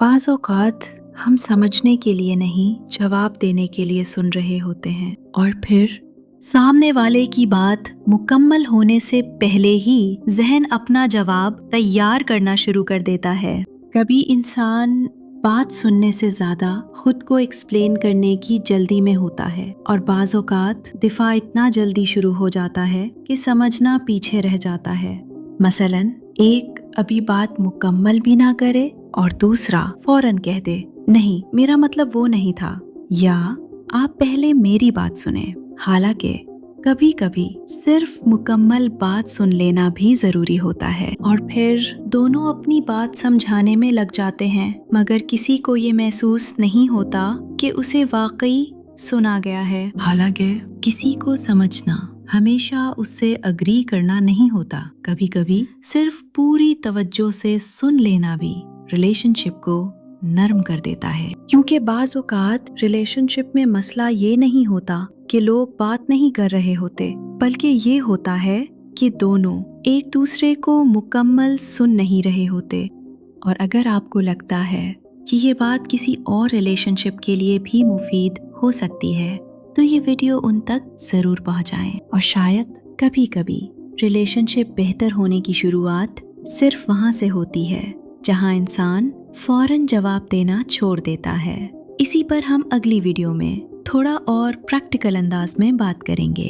बाज़ औक़ात हम समझने के लिए नहीं, जवाब देने के लिए सुन रहे होते हैं और फिर सामने वाले की बात मुकम्मल होने से पहले ही ज़हन अपना जवाब तैयार करना शुरू कर देता है। कभी इंसान बात सुनने से ज़्यादा खुद को एक्सप्लेन करने की जल्दी में होता है और बाज़ औक़ात दिफा इतना जल्दी शुरू हो जाता है कि समझना पीछे रह जाता है। मसलन एक अभी बात मुकम्मल भी ना करे और दूसरा फौरन कह दे, नहीं मेरा मतलब वो नहीं था, या आप पहले मेरी बात सुने। हालांकि कभी कभी सिर्फ मुकम्मल बात सुन लेना भी जरूरी होता है और फिर दोनों अपनी बात समझाने में लग जाते हैं, मगर किसी को ये महसूस नहीं होता कि उसे वाकई सुना गया है। हालांकि किसी को समझना हमेशा उससे अग्री करना नहीं होता। कभी कभी सिर्फ पूरी तवज्जो से सुन लेना भी रिलेशनशिप को नरम कर देता है, क्योंकि बाज़ औक़ात रिलेशनशिप में मसला ये नहीं होता कि लोग बात नहीं कर रहे होते, बल्कि ये होता है कि दोनों एक दूसरे को मुकम्मल सुन नहीं रहे होते। और अगर आपको लगता है कि ये बात किसी और रिलेशनशिप के लिए भी मुफीद हो सकती है, तो ये वीडियो उन तक ज़रूर पहुंचाएं। और शायद कभी कभी रिलेशनशिप बेहतर होने की शुरुआत सिर्फ वहाँ से होती है जहाँ इंसान फौरन जवाब देना छोड़ देता है। इसी पर हम अगली वीडियो में थोड़ा और प्रैक्टिकल अंदाज में बात करेंगे।